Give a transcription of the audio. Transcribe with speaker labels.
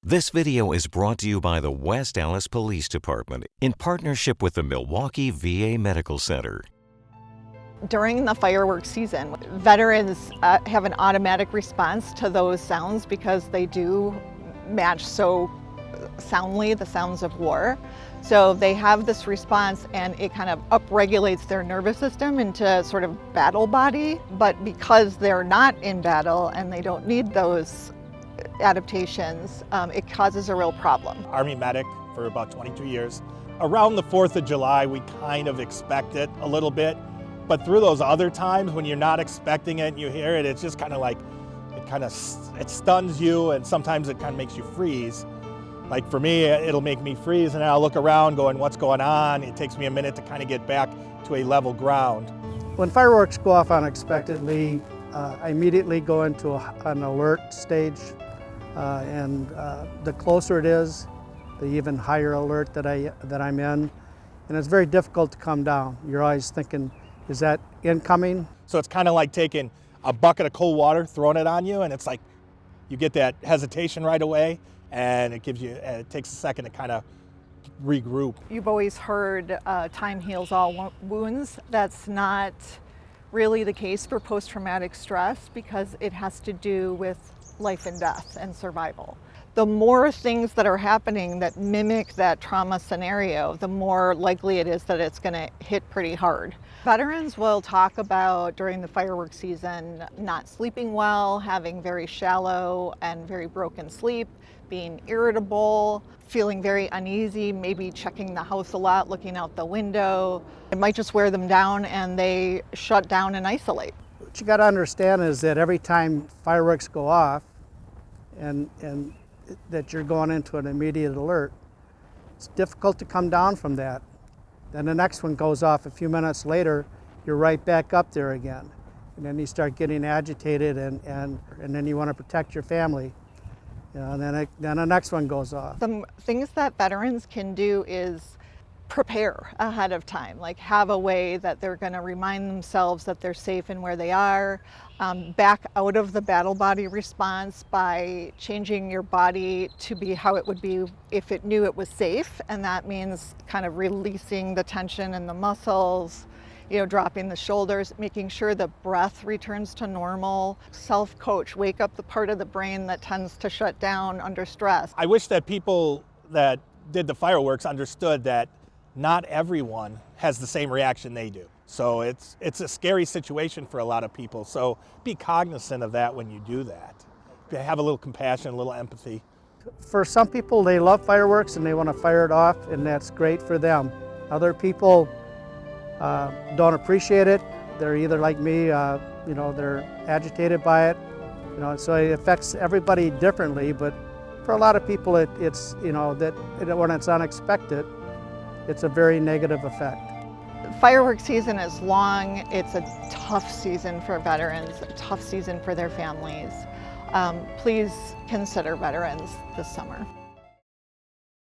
Speaker 1: This video is brought to you by the West Allis Police Department in partnership with the Milwaukee VA Medical Center.
Speaker 2: During the fireworks season, veterans have an automatic response to those sounds because they do match so soundly the sounds of war. So they have this response and it kind of upregulates their nervous system into sort of battle body. But because they're not in battle and they don't need those adaptations, it causes a real problem.
Speaker 3: Army medic for about 22 years. Around the 4th of July, we kind of expect it a little bit. But through those other times when you're not expecting it and you hear it, it's just kind of like, it stuns you, and sometimes it kind of makes you freeze. Like for me, it'll make me freeze and I'll look around going, what's going on? It takes me a minute to kind of get back to a level ground.
Speaker 4: When fireworks go off unexpectedly, I immediately go into an alert stage. The closer it is, the even higher alert that I'm in. And it's very difficult to come down. You're always thinking, is that incoming?
Speaker 3: So it's kind of like taking a bucket of cold water, throwing it on you, and it's like you get that hesitation right away, and it takes a second to kind of regroup.
Speaker 2: You've always heard time heals all wounds. That's not really the case for post-traumatic stress because it has to do with life and death and survival. The more things that are happening that mimic that trauma scenario, the more likely it is that it's going to hit pretty hard. Veterans will talk about during the fireworks season not sleeping well, having very shallow and very broken sleep, being irritable, feeling very uneasy, maybe checking the house a lot, looking out the window. It might just wear them down and they shut down and isolate.
Speaker 4: What you got to understand is that every time fireworks go off and that you're going into an immediate alert, it's difficult to come down from that. Then the next one goes off a few minutes later, you're right back up there again. And then you start getting agitated and then you want to protect your family. You know, and then the next one goes off.
Speaker 2: The things that veterans can do is prepare ahead of time, like have a way that they're going to remind themselves that they're safe and where they are, back out of the battle body response by changing your body to be how it would be if it knew it was safe, and that means kind of releasing the tension in the muscles, dropping the shoulders, making sure the breath returns to normal. Self-coach, wake up the part of the brain that tends to shut down under stress.
Speaker 3: I wish that people that did the fireworks understood that not everyone has the same reaction they do. So it's a scary situation for a lot of people. So be cognizant of that when you do that. Have a little compassion, a little empathy.
Speaker 4: For some people, they love fireworks and they want to fire it off, and that's great for them. Other people don't appreciate it. They're either like me, they're agitated by it. So it affects everybody differently. But for a lot of people, it's when it's unexpected, it's a very negative effect.
Speaker 2: Fireworks season is long. It's a tough season for veterans, a tough season for their families. Please consider veterans this summer.